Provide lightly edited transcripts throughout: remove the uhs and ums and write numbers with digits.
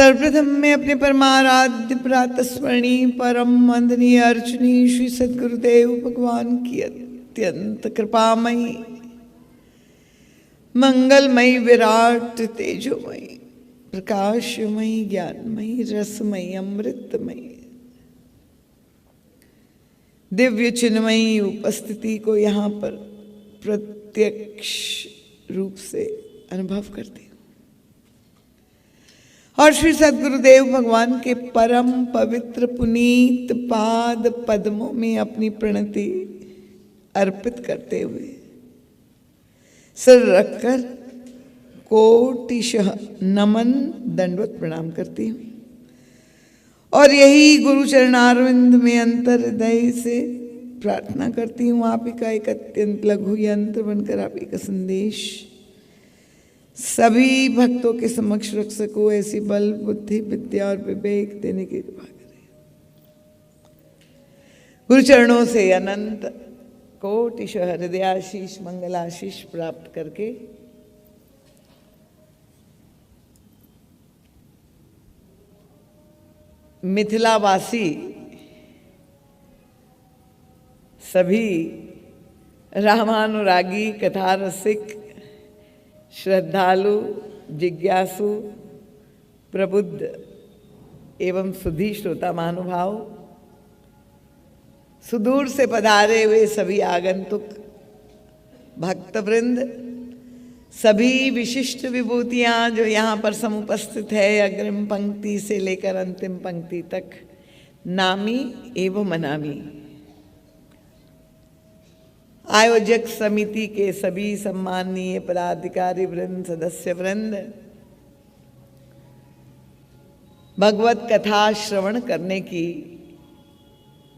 सर्वप्रथम मैं अपने परमाराध्य प्रातस्मरणीय परम वंदनीय अर्चनीय श्री सद्गुरुदेव भगवान की अत्यंत कृपामयी मंगलमयी विराट तेजोमयी प्रकाशमयी ज्ञानमयी रसमयी अमृतमयी दिव्य चिन्मयी उपस्थिति को यहाँ पर प्रत्यक्ष रूप से अनुभव करती हूँ और श्री सद्गुरुदेव भगवान के परम पवित्र पुनीत पाद पद्मों में अपनी प्रणति अर्पित करते हुए सिर रखकर कोटिशः नमन दंडवत प्रणाम करती हूँ और यही गुरु चरणारविंद में अंतर हृदय से प्रार्थना करती हूँ आप ही का एक अत्यंत लघु यंत्र बनकर आप ही का संदेश सभी भक्तों के समक्ष रख सको, ऐसी बल बुद्धि विद्या और विवेक देने की कृपा करें। गुरु चरणों से अनंत कोटिशः हृदयाशीष मंगलाशीष प्राप्त करके मिथिलावासी सभी रामानुरागी कथा रसिक श्रद्धालु जिज्ञासु प्रबुद्ध एवं सुधी श्रोता महानुभाव सुदूर से पधारे हुए सभी आगंतुक भक्तवृंद सभी विशिष्ट विभूतियाँ जो यहाँ पर समुपस्थित है अग्रिम पंक्ति से लेकर अंतिम पंक्ति तक नामी एवं अनामी आयोजक समिति के सभी सम्माननीय पदाधिकारी वृंद सदस्य वृंद भगवत कथा श्रवण करने की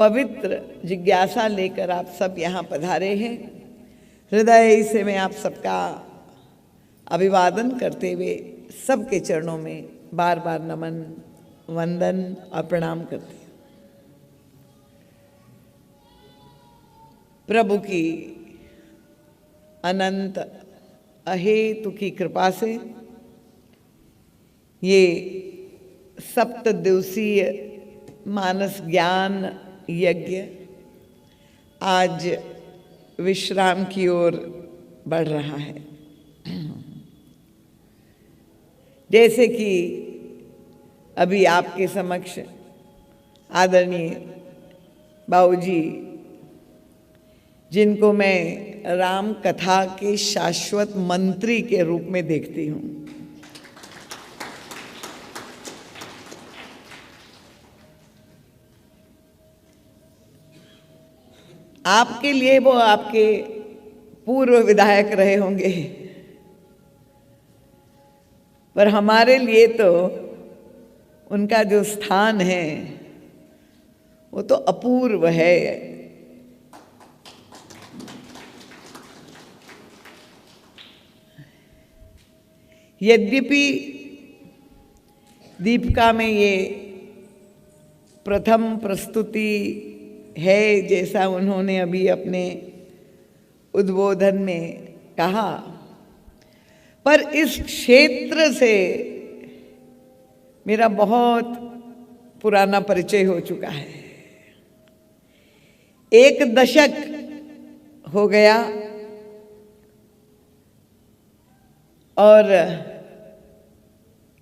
पवित्र जिज्ञासा लेकर आप सब यहाँ पधारे हैं। हृदय से मैं आप सबका अभिवादन करते हुए सबके चरणों में बार बार नमन वंदन और प्रणाम करती हूँ। प्रभु की अनंत अहेतु की कृपा से ये सप्त दिवसीय मानस ज्ञान यज्ञ आज विश्राम की ओर बढ़ रहा है। जैसे कि अभी आपके समक्ष आदरणीय बाबूजी जिनको मैं राम कथा के शाश्वत मंत्री के रूप में देखती हूँ, आपके लिए वो आपके पूर्व विधायक रहे होंगे, पर हमारे लिए तो उनका जो स्थान है वो तो अपूर्व है। यद्यपि दीपिका में ये प्रथम प्रस्तुति है जैसा उन्होंने अभी अपने उद्बोधन में कहा, पर इस क्षेत्र से मेरा बहुत पुराना परिचय हो चुका है। 1 दशक हो गया और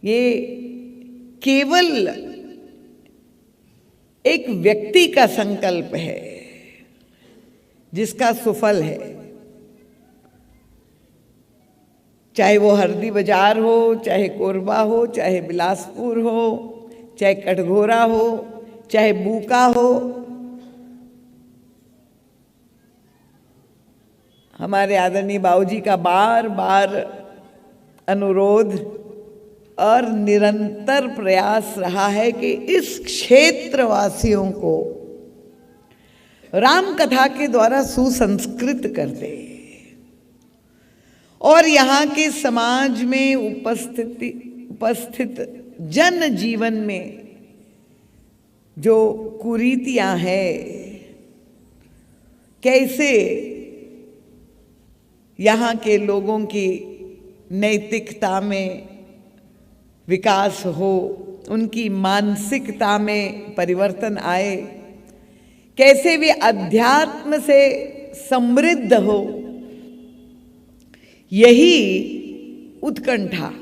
ये केवल एक व्यक्ति का संकल्प है जिसका सुफल है, चाहे वो हरदी बाजार हो, चाहे कोरबा हो, चाहे बिलासपुर हो, चाहे कटघोरा हो, चाहे बूका हो। हमारे आदरणीय बाबूजी का बार बार अनुरोध और निरंतर प्रयास रहा है कि इस क्षेत्र वासियों को राम कथा के द्वारा सुसंस्कृत कर दे और यहाँ के समाज में उपस्थित जन जीवन में जो कुरीतियाँ हैं, कैसे यहाँ के लोगों की नैतिकता में विकास हो, उनकी मानसिकता में परिवर्तन आए, कैसे वे अध्यात्म से समृद्ध हो, यही उत्कंठा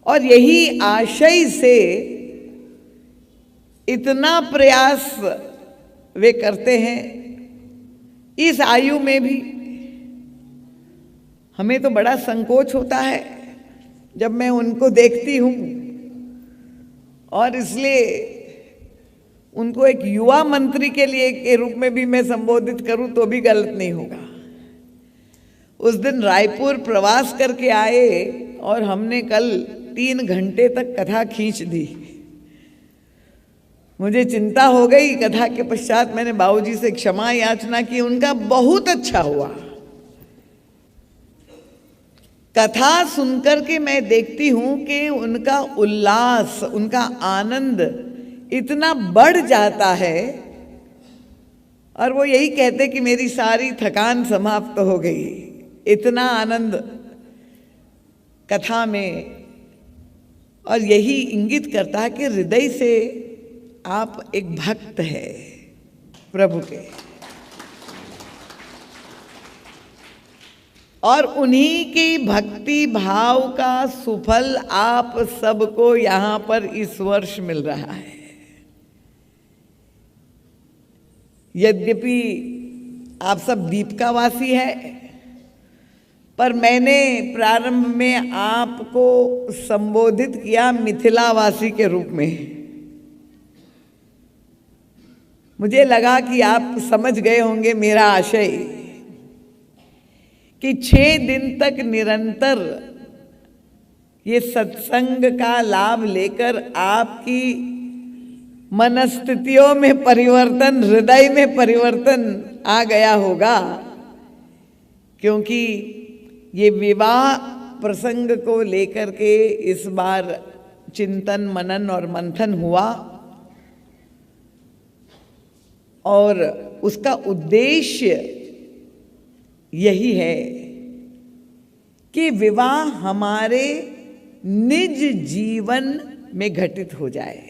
और यही आशय से इतना प्रयास वे करते हैं। इस आयु में भी हमें तो बड़ा संकोच होता है जब मैं उनको देखती हूँ, और इसलिए उनको एक युवा मंत्री के लिए के रूप में भी मैं संबोधित करूं तो भी गलत नहीं होगा। उस दिन रायपुर प्रवास करके आए और हमने कल 3 घंटे तक कथा खींच दी। मुझे चिंता हो गई। कथा के पश्चात मैंने बाबूजी से क्षमा याचना की। उनका बहुत अच्छा हुआ। कथा सुनकर के मैं देखती हूं कि उनका उल्लास, उनका आनंद इतना बढ़ जाता है, और वो यही कहते कि मेरी सारी थकान समाप्त हो गई। इतना आनंद कथा में, और यही इंगित करता है कि हृदय से आप एक भक्त है प्रभु के, और उन्हीं की भक्ति भाव का सुफल आप सबको यहाँ पर इस वर्ष मिल रहा है। यद्यपि आप सब दीपकावासी है, पर मैंने प्रारंभ में आपको संबोधित किया मिथिलावासी के रूप में। मुझे लगा कि आप समझ गए होंगे मेरा आशय, कि 6 दिन तक निरंतर ये सत्संग का लाभ लेकर आपकी मनस्थितियों में परिवर्तन, हृदय में परिवर्तन आ गया होगा, क्योंकि ये विवाह प्रसंग को लेकर के इस बार चिंतन मनन और मंथन हुआ, और उसका उद्देश्य यही है कि विवाह हमारे निज जीवन में घटित हो जाए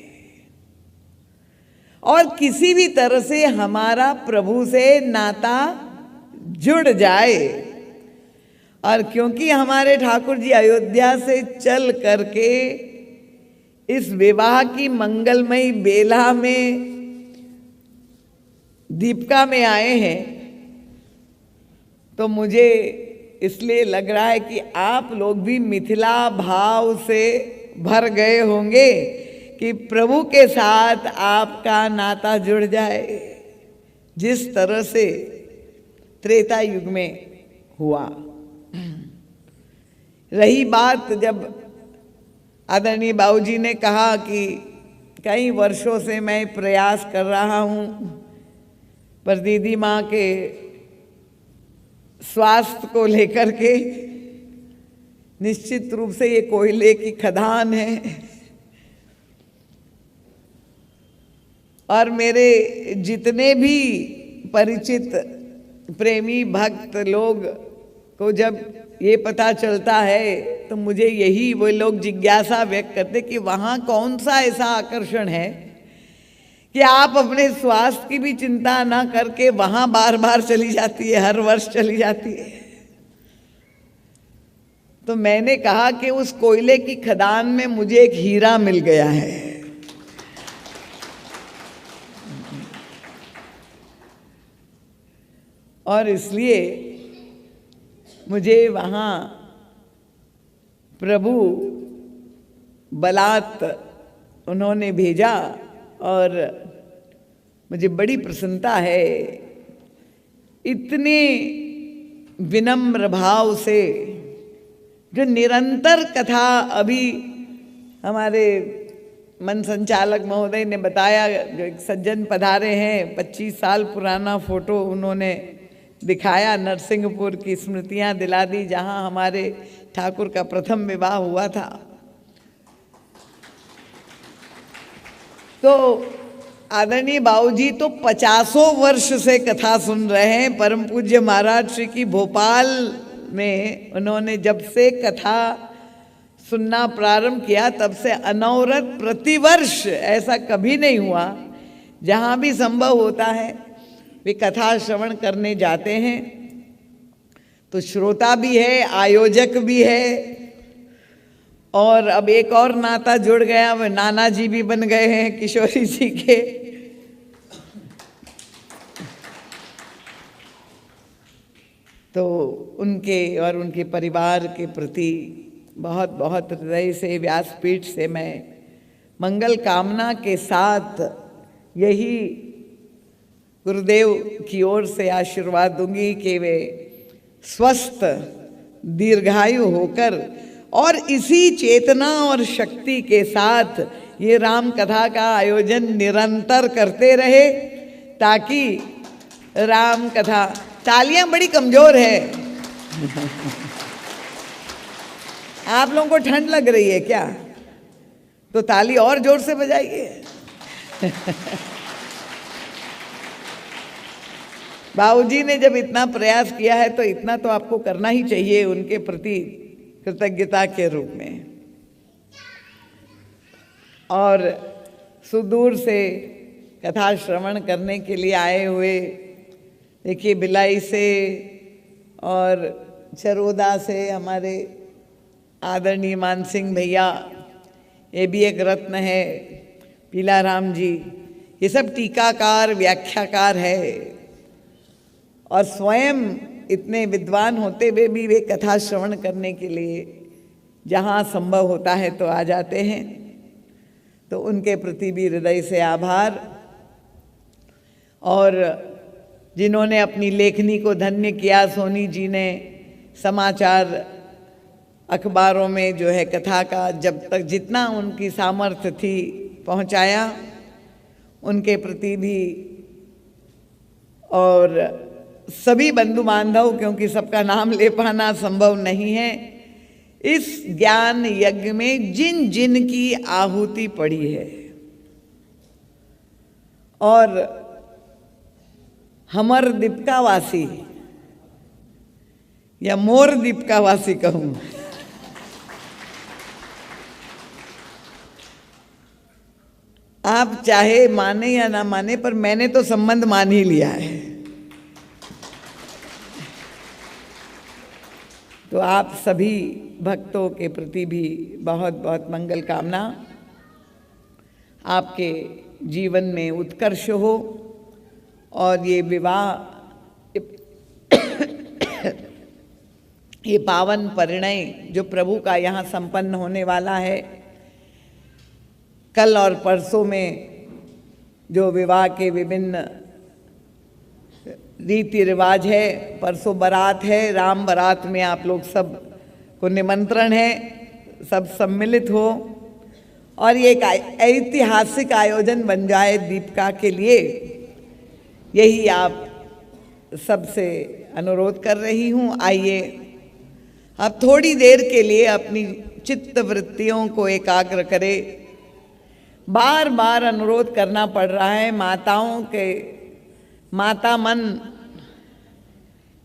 और किसी भी तरह से हमारा प्रभु से नाता जुड़ जाए। और क्योंकि हमारे ठाकुर जी अयोध्या से चल करके इस विवाह की मंगलमयी बेला में दीपिका में आए हैं, तो मुझे इसलिए लग रहा है कि आप लोग भी मिथिला भाव से भर गए होंगे कि प्रभु के साथ आपका नाता जुड़ जाए, जिस तरह से त्रेता युग में हुआ। रही बात जब आदरणीय बाबूजी ने कहा कि कई वर्षों से मैं प्रयास कर रहा हूँ, पर दीदी माँ के स्वास्थ्य को लेकर के, निश्चित रूप से ये कोयले की खदान है, और मेरे जितने भी परिचित प्रेमी भक्त लोग को जब ये पता चलता है, तो मुझे यही वो लोग जिज्ञासा व्यक्त करते कि वहाँ कौन सा ऐसा आकर्षण है कि आप अपने स्वास्थ्य की भी चिंता ना करके वहाँ बार बार चली जाती है, हर वर्ष चली जाती है। तो मैंने कहा कि उस कोयले की खदान में मुझे एक हीरा मिल गया है। और इसलिए मुझे वहाँ प्रभु बलात् उन्होंने भेजा, और मुझे बड़ी प्रसन्नता है इतने विनम्र भाव से, जो निरंतर कथा, अभी हमारे मन संचालक महोदय ने बताया, जो एक सज्जन पधारे हैं, 25 साल पुराना फोटो उन्होंने दिखाया, नरसिंहपुर की स्मृतियां दिला दी, जहां हमारे ठाकुर का प्रथम विवाह हुआ था। तो आदरणीय बाबूजी तो 50 वर्ष से कथा सुन रहे हैं। परम पूज्य महाराज श्री की भोपाल में उन्होंने जब से कथा सुनना प्रारंभ किया तब से अनवरत प्रतिवर्ष, ऐसा कभी नहीं हुआ, जहाँ भी संभव होता है वे कथा श्रवण करने जाते हैं। तो श्रोता भी है, आयोजक भी है, और अब एक और नाता जुड़ गया, वह नाना जी भी बन गए हैं किशोरी जी के। तो उनके और उनके परिवार के प्रति बहुत बहुत हृदय से, व्यासपीठ से मैं मंगल कामना के साथ यही गुरुदेव की ओर से आशीर्वाद दूंगी कि वे स्वस्थ दीर्घायु होकर और इसी चेतना और शक्ति के साथ ये राम कथा का आयोजन निरंतर करते रहे, ताकि राम कथा। तालियां बड़ी कमजोर है। आप लोगों को ठंड लग रही है क्या? तो ताली और जोर से बजाइए। बाबूजी ने जब इतना प्रयास किया है तो इतना तो आपको करना ही चाहिए उनके प्रति कृतज्ञता के रूप में। और सुदूर से कथा श्रवण करने के लिए आए हुए, देखिए भिलाई से और चरोदा से हमारे आदरणीय मान सिंह भैया, ये भी एक रत्न है, पीलाराम जी, ये सब टीकाकार व्याख्याकार है, और स्वयं इतने विद्वान होते हुए भी वे कथा श्रवण करने के लिए जहाँ संभव होता है तो आ जाते हैं। तो उनके प्रति भी हृदय से आभार। और जिन्होंने अपनी लेखनी को धन्य किया, सोनी जी ने समाचार अखबारों में जो है कथा का जब तक जितना उनकी सामर्थ्य थी पहुंचाया, उनके प्रति भी, और सभी बंधु बांधव, क्योंकि सबका नाम ले पाना संभव नहीं है, इस ज्ञान यज्ञ में जिन जिन की आहुति पड़ी है, और हमर दीपकावासी या मोर दीपकावासी कहूं, आप चाहे माने या ना माने, पर मैंने तो संबंध मान ही लिया है। तो आप सभी भक्तों के प्रति भी बहुत बहुत मंगल कामना। आपके जीवन में उत्कर्ष हो, और ये विवाह, ये पावन परिणय जो प्रभु का यहाँ संपन्न होने वाला है, कल और परसों में जो विवाह के विभिन्न रीति रिवाज है, परसों बारात है, राम बारात में आप लोग सब को निमंत्रण है, सब सम्मिलित हो, और ये एक ऐतिहासिक आयोजन बन जाए दीपिका के लिए, यही आप सबसे अनुरोध कर रही हूँ। आइए अब थोड़ी देर के लिए अपनी चित्त वृत्तियों को एकाग्र करें। बार बार अनुरोध करना पड़ रहा है माताओं के, माता मन,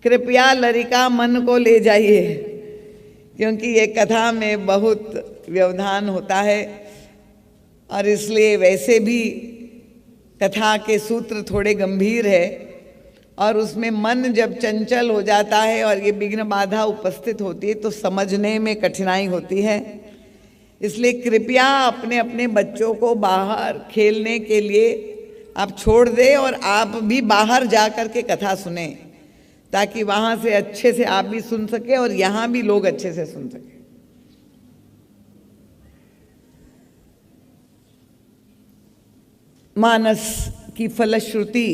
कृपया लरिका मन को ले जाइए, क्योंकि ये कथा में बहुत व्यवधान होता है, और इसलिए वैसे भी कथा के सूत्र थोड़े गंभीर है, और उसमें मन जब चंचल हो जाता है और ये विघ्न बाधा उपस्थित होती है तो समझने में कठिनाई होती है। इसलिए कृपया अपने अपने बच्चों को बाहर खेलने के लिए आप छोड़ दें, और आप भी बाहर जा कर के कथा सुने, ताकि वहाँ से अच्छे से आप भी सुन सके और यहाँ भी लोग अच्छे से सुन सके। मानस की फलश्रुति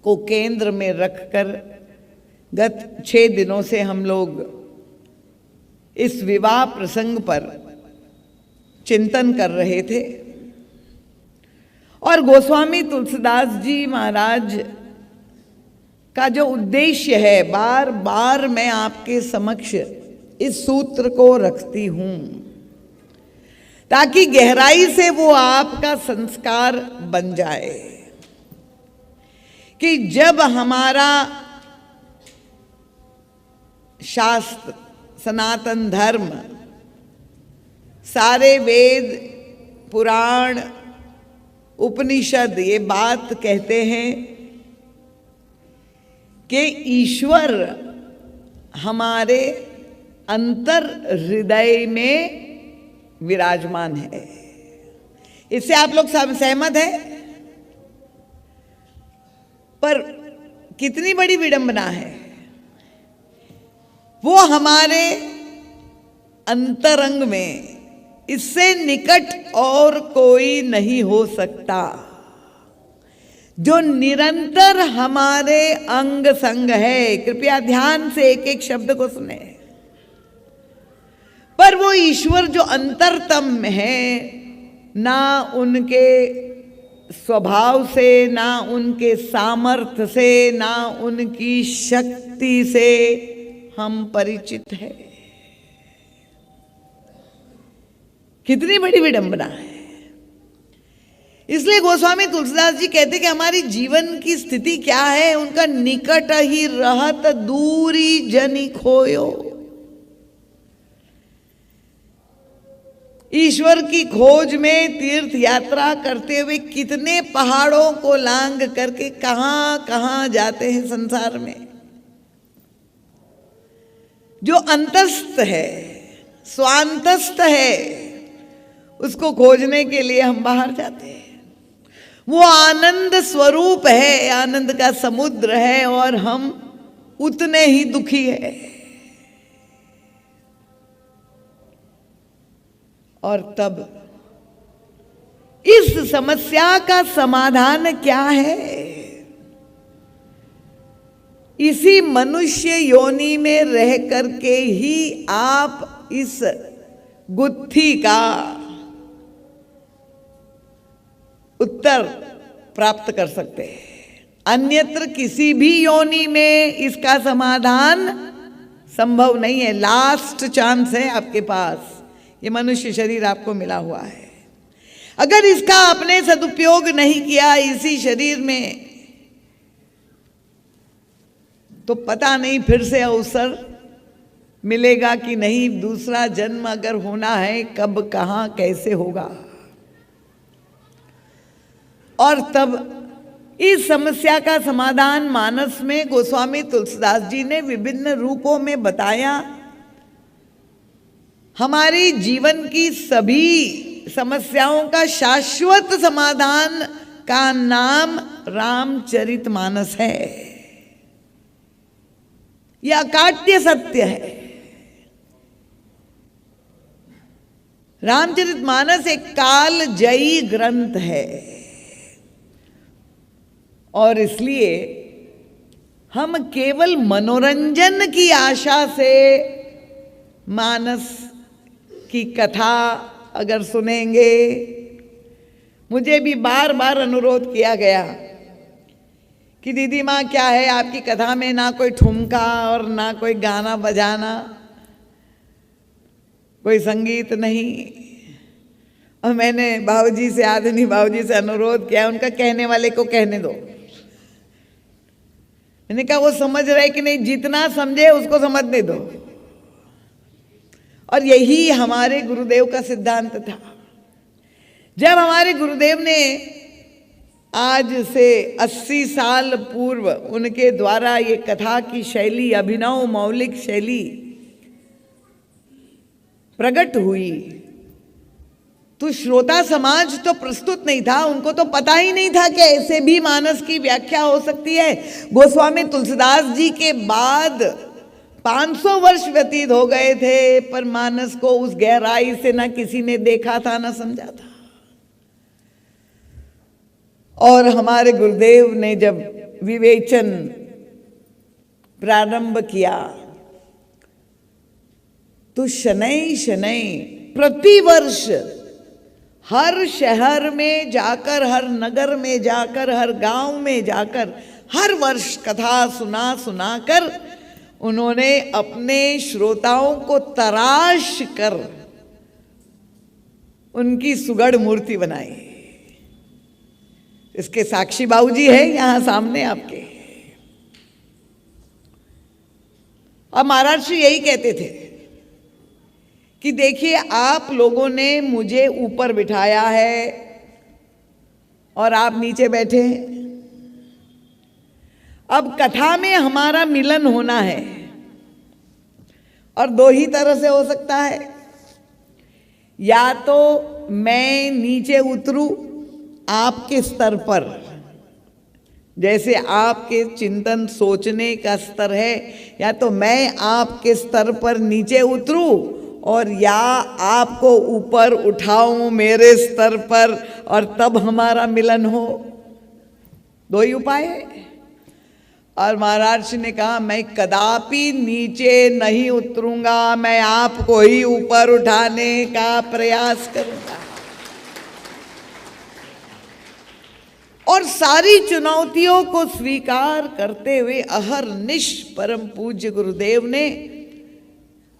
को केंद्र में रखकर गत 6 दिनों से हम लोग इस विवाह प्रसंग पर चिंतन कर रहे थे, और गोस्वामी तुलसीदास जी महाराज का जो उद्देश्य है, बार बार मैं आपके समक्ष इस सूत्र को रखती हूं, ताकि गहराई से वो आपका संस्कार बन जाए कि जब हमारा शास्त्र, सनातन धर्म सारे वेद, पुराण, उपनिषद ये बात कहते हैं कि ईश्वर हमारे अंतर हृदय में विराजमान है। इससे आप लोग सब सहमत हैं? पर कितनी बड़ी विडंबना है, वो हमारे अंतरंग में, इससे निकट और कोई नहीं हो सकता, जो निरंतर हमारे अंग संग है। कृपया ध्यान से एक एक शब्द को सुने। पर वो ईश्वर जो अंतरतम है, ना उनके स्वभाव से, ना उनके सामर्थ्य से, ना उनकी शक्ति से हम परिचित हैं। कितनी बड़ी विडंबना है। इसलिए गोस्वामी तुलसीदास जी कहते कि हमारी जीवन की स्थिति क्या है, उनका निकट ही रहत दूरी जनि खोयो। ईश्वर की खोज में तीर्थ यात्रा करते हुए कितने पहाड़ों को लांघ करके कहां कहां जाते हैं संसार में। जो अंतस्थ है, स्वांतस्थ है, उसको खोजने के लिए हम बाहर जाते हैं। वो आनंद स्वरूप है, आनंद का समुद्र है, और हम उतने ही दुखी है। और तब इस समस्या का समाधान क्या है? इसी मनुष्य योनि में रह करके ही आप इस गुत्थी का उत्तर प्राप्त कर सकते हैं। अन्यत्र किसी भी योनि में इसका समाधान संभव नहीं है। लास्ट चांस है आपके पास। ये मनुष्य शरीर आपको मिला हुआ है। अगर इसका आपने सदुपयोग नहीं किया इसी शरीर में, तो पता नहीं फिर से अवसर मिलेगा कि नहीं। दूसरा जन्म अगर होना है, कब, कहां, कैसे होगा। और तब इस समस्या का समाधान मानस में गोस्वामी तुलसीदास जी ने विभिन्न रूपों में बताया। हमारी जीवन की सभी समस्याओं का शाश्वत समाधान का नाम रामचरितमानस है। यह अकाट्य सत्य है। रामचरितमानस एक काल जयी ग्रंथ है, और इसलिए हम केवल मनोरंजन की आशा से मानस की कथा अगर सुनेंगे। मुझे भी बार बार अनुरोध किया गया कि दीदी माँ, क्या है आपकी कथा में ना कोई ठुमका और ना कोई गाना बजाना, कोई संगीत नहीं। और मैंने बाबूजी से, आदरणीय बाबूजी से अनुरोध किया, उनका कहने वाले को कहने दो। मैंने कहा वो समझ रहे कि नहीं, जितना समझे उसको समझने दो। और यही हमारे गुरुदेव का सिद्धांत था। जब हमारे गुरुदेव ने आज से 80 साल पूर्व उनके द्वारा ये कथा की शैली, अभिनव मौलिक शैली प्रकट हुई, तो श्रोता समाज तो प्रस्तुत नहीं था। उनको तो पता ही नहीं था कि ऐसे भी मानस की व्याख्या हो सकती है। गोस्वामी तुलसीदास जी के बाद 500 वर्ष व्यतीत हो गए थे, पर मानस को उस गहराई से ना किसी ने देखा था, ना समझा था। और हमारे गुरुदेव ने जब विवेचन प्रारंभ किया, तो शनै शनै प्रतिवर्ष हर शहर में जाकर, हर नगर में जाकर, हर गांव में जाकर, हर वर्ष कथा सुना कर उन्होंने अपने श्रोताओं को तराश कर उनकी सुगढ़ मूर्ति बनाई। इसके साक्षी बाबूजी है यहां सामने आपके। अब महाराज श्री यही कहते थे कि देखिए आप लोगों ने मुझे ऊपर बिठाया है और आप नीचे बैठे हैं। अब कथा में हमारा मिलन होना है और दो ही तरह से हो सकता है, या तो मैं नीचे उतरूं आपके स्तर पर, जैसे आपके चिंतन सोचने का स्तर है, या तो मैं आपके स्तर पर नीचे उतरूं और या आपको ऊपर उठाऊं मेरे स्तर पर और तब हमारा मिलन हो। दो ही उपाय है। और महाराज ने कहा मैं कदापि नीचे नहीं उतरूंगा, मैं आपको ही ऊपर उठाने का प्रयास करूंगा। और सारी चुनौतियों को स्वीकार करते हुए अहरनिश परम पूज्य गुरुदेव ने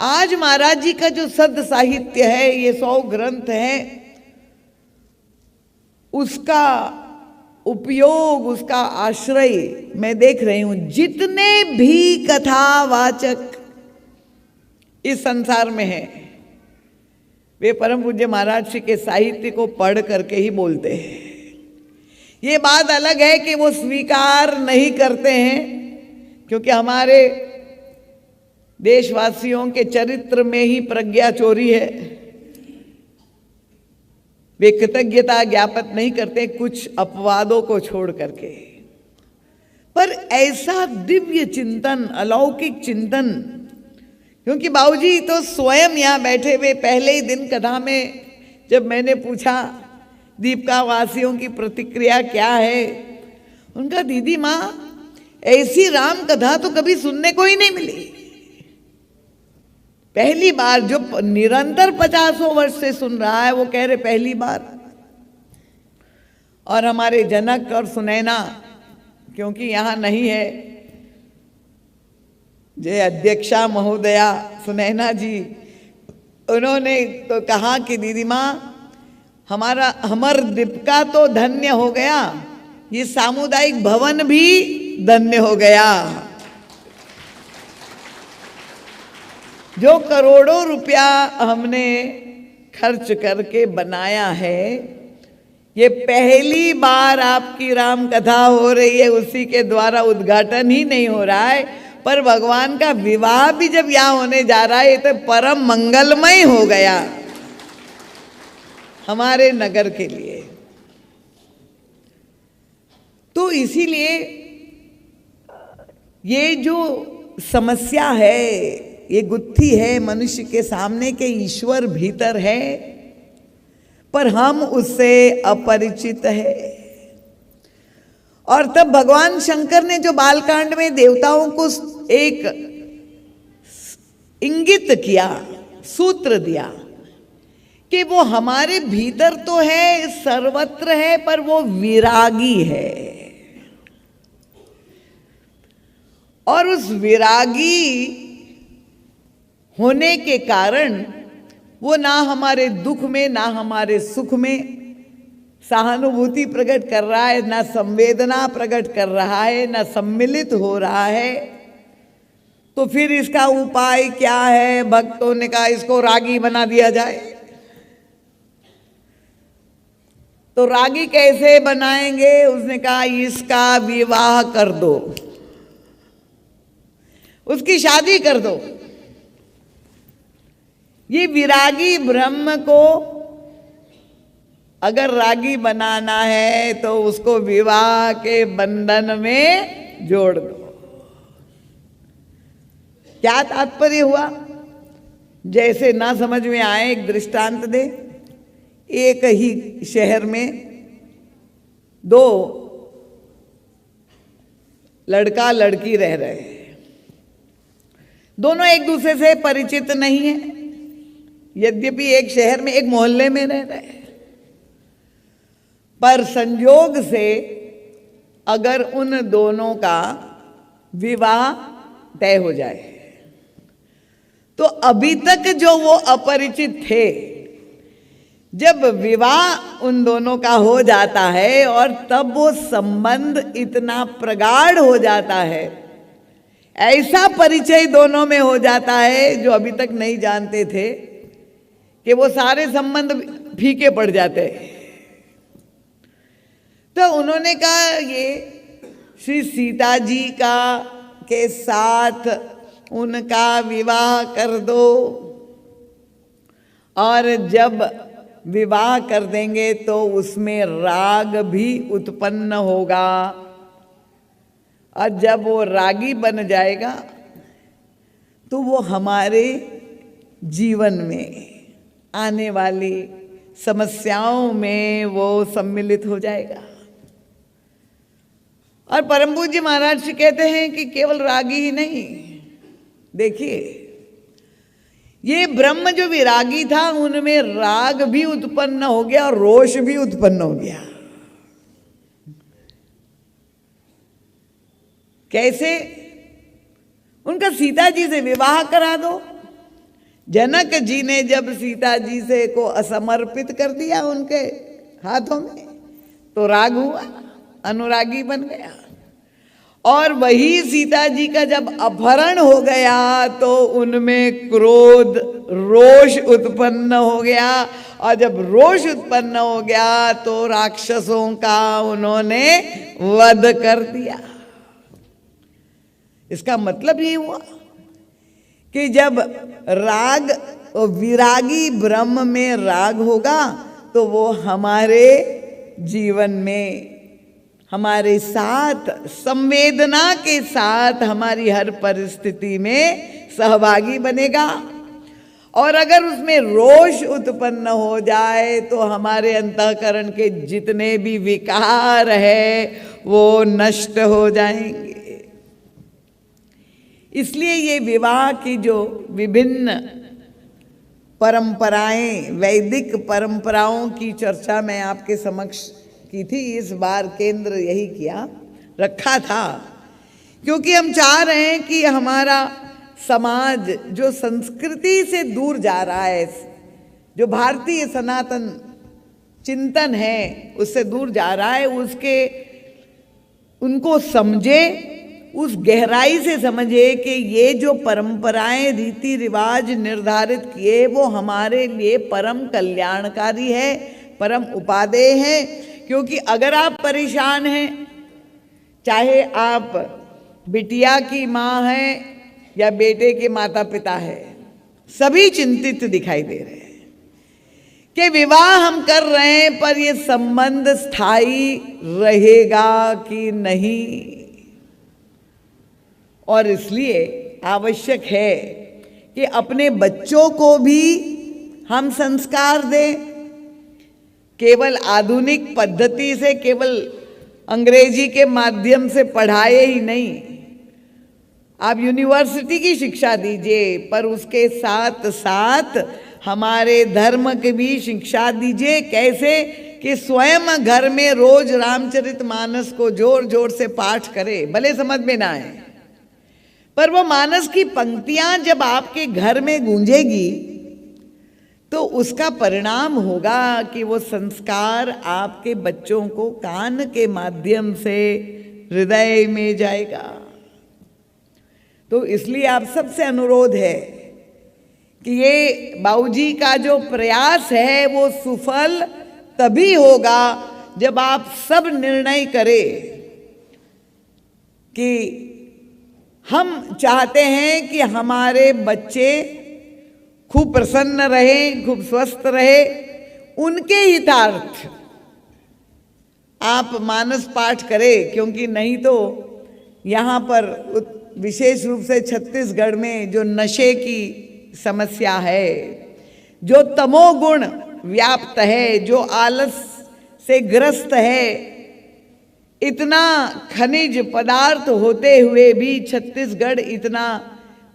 आज महाराज जी का जो सद साहित्य है, ये 100 ग्रंथ है, उसका उपयोग, उसका आश्रय मैं देख रही हूं। जितने भी कथावाचक इस संसार में हैं, वे परम पूज्य महाराज जी के साहित्य को पढ़ करके ही बोलते हैं। ये बात अलग है कि वो स्वीकार नहीं करते हैं, क्योंकि हमारे देशवासियों के चरित्र में ही प्रज्ञा चोरी है। वे कृतज्ञता ज्ञापित नहीं करते कुछ अपवादों को छोड़ करके। पर ऐसा दिव्य चिंतन, अलौकिक चिंतन, क्योंकि बाबूजी तो स्वयं यहाँ बैठे हुए पहले ही दिन कथा में जब मैंने पूछा दीपका वासियों की प्रतिक्रिया क्या है, उनका दीदी माँ ऐसी राम कथा तो कभी सुनने को ही नहीं मिली। पहली बार, जो निरंतर 50 वर्ष से सुन रहा है वो कह रहे पहली बार। और हमारे जनक और सुनैना, क्योंकि यहाँ नहीं है, जे अध्यक्षा महोदया सुनैना जी, उन्होंने तो कहा कि दीदी माँ हमारा हमर दीपका तो धन्य हो गया, ये सामुदायिक भवन भी धन्य हो गया। जो करोड़ों रुपया हमने खर्च करके बनाया है, ये पहली बार आपकी राम कथा हो रही है, उसी के द्वारा उद्घाटन ही नहीं हो रहा है, पर भगवान का विवाह भी जब यहाँ होने जा रहा है, ये तो परम मंगलमय हो गया हमारे नगर के लिए। तो इसीलिए ये जो समस्या है, ये गुत्थी है मनुष्य के सामने के ईश्वर भीतर है, पर हम उससे अपरिचित है। और तब भगवान शंकर ने जो बालकांड में देवताओं को एक इंगित किया, सूत्र दिया कि वो हमारे भीतर तो है, सर्वत्र है, पर वो विरागी है। और उस विरागी होने के कारण वो ना हमारे दुख में ना हमारे सुख में सहानुभूति प्रकट कर रहा है, ना संवेदना प्रकट कर रहा है, ना सम्मिलित हो रहा है। तो फिर इसका उपाय क्या है? भक्तों ने कहा इसको रागी बना दिया जाए। तो रागी कैसे बनाएंगे? उसने कहा इसका विवाह कर दो, उसकी शादी कर दो। ये विरागी ब्रह्म को अगर रागी बनाना है तो उसको विवाह के बंधन में जोड़ दो। क्या तात्पर्य हुआ? जैसे ना समझ में आए एक दृष्टांत दे। एक ही शहर में दो लड़का लड़की रह रहे हैं, दोनों एक दूसरे से परिचित नहीं है, यद्यपि एक शहर में एक मोहल्ले में रह रहे हैं, पर संयोग से अगर उन दोनों का विवाह तय हो जाए तो अभी तक जो वो अपरिचित थे, जब विवाह उन दोनों का हो जाता है और तब वो संबंध इतना प्रगाढ़ हो जाता है, ऐसा परिचय दोनों में हो जाता है जो अभी तक नहीं जानते थे, कि वो सारे संबंध फीके पड़ जाते हैं। तो उन्होंने कहा ये श्री सीता जी का के साथ उनका विवाह कर दो, और जब विवाह कर देंगे तो उसमें राग भी उत्पन्न होगा, और जब वो रागी बन जाएगा तो वो हमारे जीवन में आने वाली समस्याओं में वो सम्मिलित हो जाएगा। और परम पूज्य महाराज जी कहते हैं कि केवल रागी ही नहीं, देखिए ये ब्रह्म जो विरागी था उनमें राग भी उत्पन्न हो गया और रोष भी उत्पन्न हो गया। कैसे? उनका सीता जी से विवाह करा दो। जनक जी ने जब सीता जी से को असमर्पित कर दिया उनके हाथों में, तो राग हुआ, अनुरागी बन गया। और वही सीता जी का जब अपहरण हो गया तो उनमें क्रोध, रोष उत्पन्न हो गया, और जब रोष उत्पन्न हो गया तो राक्षसों का उन्होंने वध कर दिया। इसका मतलब ये हुआ कि जब राग, विरागी ब्रह्म में राग होगा तो वो हमारे जीवन में हमारे साथ संवेदना के साथ हमारी हर परिस्थिति में सहभागी बनेगा। और अगर उसमें रोष उत्पन्न हो जाए तो हमारे अंतःकरण के जितने भी विकार है वो नष्ट हो जाएंगे। इसलिए ये विवाह की जो विभिन्न परंपराएं, वैदिक परंपराओं की चर्चा मैं आपके समक्ष की थी। इस बार केंद्र यही किया रखा था, क्योंकि हम चाह रहे हैं कि हमारा समाज जो संस्कृति से दूर जा रहा है, जो भारतीय सनातन चिंतन है उससे दूर जा रहा है, उनको समझे, उस गहराई से समझे कि ये जो परंपराएं, रीति रिवाज निर्धारित किए वो हमारे लिए परम कल्याणकारी है, परम उपादेय है। क्योंकि अगर आप परेशान हैं, चाहे आप बिटिया की माँ हैं या बेटे के माता पिता है, सभी चिंतित दिखाई दे रहे हैं कि विवाह हम कर रहे हैं पर ये संबंध स्थायी रहेगा कि नहीं। और इसलिए आवश्यक है कि अपने बच्चों को भी हम संस्कार दें, केवल आधुनिक पद्धति से, केवल अंग्रेजी के माध्यम से पढ़ाए ही नहीं। आप यूनिवर्सिटी की शिक्षा दीजिए, पर उसके साथ साथ हमारे धर्म की भी शिक्षा दीजिए। कैसे? कि स्वयं घर में रोज रामचरितमानस को जोर जोर से पाठ करे, भले समझ में ना आए, पर वो मानस की पंक्तियां जब आपके घर में गूंजेगी तो उसका परिणाम होगा कि वो संस्कार आपके बच्चों को कान के माध्यम से हृदय में जाएगा। तो इसलिए आप सबसे अनुरोध है कि ये बाबूजी का जो प्रयास है वो सुफल तभी होगा जब आप सब निर्णय करें कि हम चाहते हैं कि हमारे बच्चे खूब प्रसन्न रहे, खूब स्वस्थ रहे, उनके हितार्थ आप मानस पाठ करें। क्योंकि नहीं तो यहाँ पर विशेष रूप से छत्तीसगढ़ में जो नशे की समस्या है, जो तमोगुण व्याप्त है, जो आलस से ग्रस्त है, इतना खनिज पदार्थ होते हुए भी छत्तीसगढ़ इतना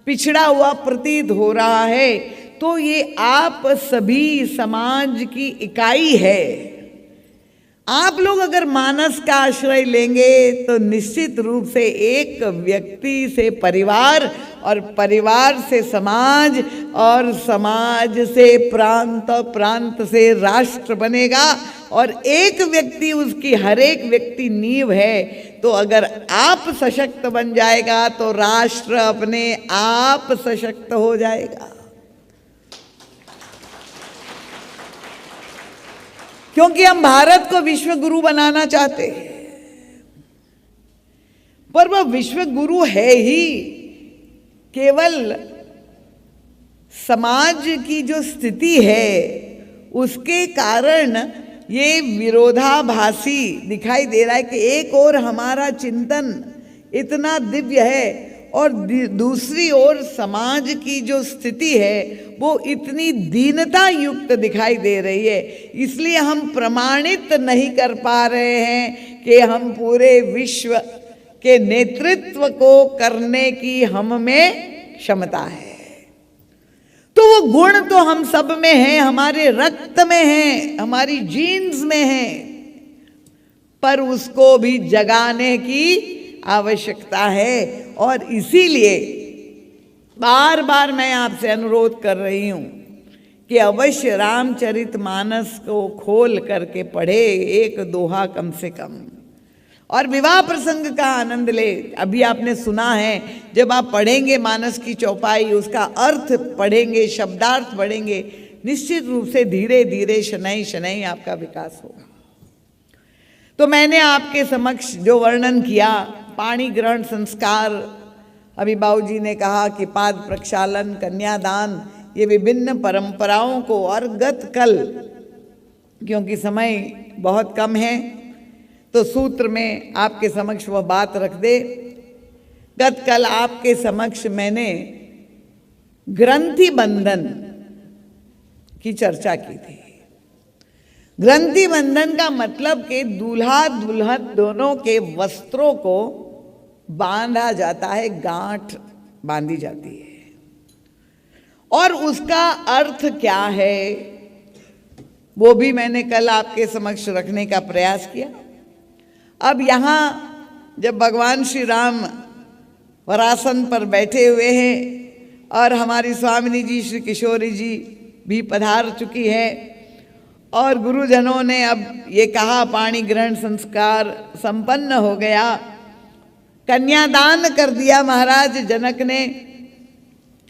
पिछड़ा हुआ प्रतीत हो रहा है, तो ये आप सभी समाज की इकाई है। आप लोग अगर मानस का आश्रय लेंगे तो निश्चित रूप से एक व्यक्ति से परिवार, और परिवार से समाज, और समाज से प्रांत, प्रांत से राष्ट्र बनेगा। और एक व्यक्ति, उसकी हर एक व्यक्ति नींव है। तो अगर आप सशक्त बन जाएगा तो राष्ट्र अपने आप सशक्त हो जाएगा। क्योंकि हम भारत को विश्व गुरु बनाना चाहते हैं, पर वह विश्व गुरु है ही केवल समाज की जो स्थिति है उसके कारण ये विरोधाभासी दिखाई दे रहा है कि एक ओर हमारा चिंतन इतना दिव्य है और दूसरी ओर समाज की जो स्थिति है वो इतनी दीनता युक्त दिखाई दे रही है। इसलिए हम प्रमाणित नहीं कर पा रहे हैं कि हम पूरे विश्व के नेतृत्व को करने की हम में क्षमता है। तो वो गुण तो हम सब में है, हमारे रक्त में है, हमारी जीन्स में है, पर उसको भी जगाने की आवश्यकता है। और इसीलिए बार बार मैं आपसे अनुरोध कर रही हूं कि अवश्य रामचरितमानस को खोल करके पढ़े, एक दोहा कम से कम, और विवाह प्रसंग का आनंद ले। अभी आपने सुना है, जब आप पढ़ेंगे मानस की चौपाई, उसका अर्थ पढ़ेंगे, शब्दार्थ पढ़ेंगे, निश्चित रूप से धीरे धीरे शनैः शनैः आपका विकास होगा। तो मैंने आपके समक्ष जो वर्णन किया, पाणी ग्रहण संस्कार, अभी बाबूजी ने कहा कि पाद प्रक्षालन, कन्यादान, ये विभिन्न परंपराओं को, और गत कल, क्योंकि समय बहुत कम है तो सूत्र में आपके समक्ष वह बात रख दे। गत कल आपके समक्ष मैंने ग्रंथि बंधन की चर्चा की थी। ग्रंथि बंधन का मतलब कि दूल्हा दुल्हन दोनों के वस्त्रों को बांधा जाता है, गांठ बांधी जाती है, और उसका अर्थ क्या है वो भी मैंने कल आपके समक्ष रखने का प्रयास किया। अब यहाँ जब भगवान श्री राम वरासन पर बैठे हुए हैं और हमारी स्वामिनी जी श्री किशोरी जी भी पधार चुकी है, और गुरुजनों ने अब ये कहा पाणी ग्रहण संस्कार संपन्न हो गया, कन्यादान कर दिया महाराज जनक ने,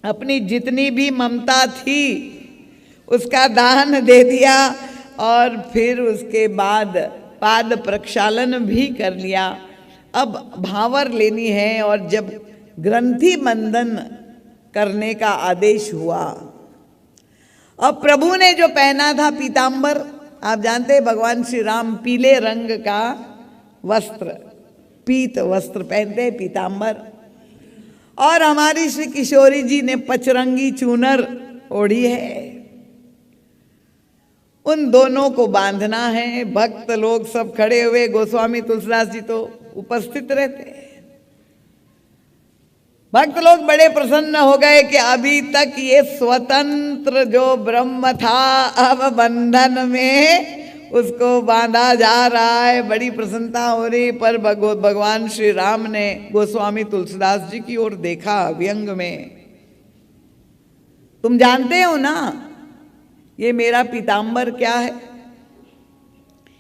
अपनी जितनी भी ममता थी उसका दान दे दिया, और फिर उसके बाद पाद प्रक्षालन भी कर लिया। अब भावर लेनी है, और जब ग्रंथि बंधन करने का आदेश हुआ, अब प्रभु ने जो पहना था पीतांबर, आप जानते हैं भगवान श्री राम पीले रंग का वस्त्र, पीत वस्त्र पहनते हैं, पीतांबर, और हमारी श्री किशोरी जी ने पचरंगी चूनर ओढ़ी है। उन दोनों को बांधना है। भक्त लोग सब खड़े हुए, गोस्वामी तुलसीदास जी तो उपस्थित रहते हैं। भक्त लोग बड़े प्रसन्न हो गए कि अभी तक ये स्वतंत्र जो ब्रह्म था अब बंधन में उसको बांधा जा रहा है। बड़ी प्रसन्नता हो रही, पर भगवान श्री राम ने गोस्वामी तुलसीदास जी की ओर देखा व्यंग में। तुम जानते हो ना ये मेरा पीतांबर क्या है?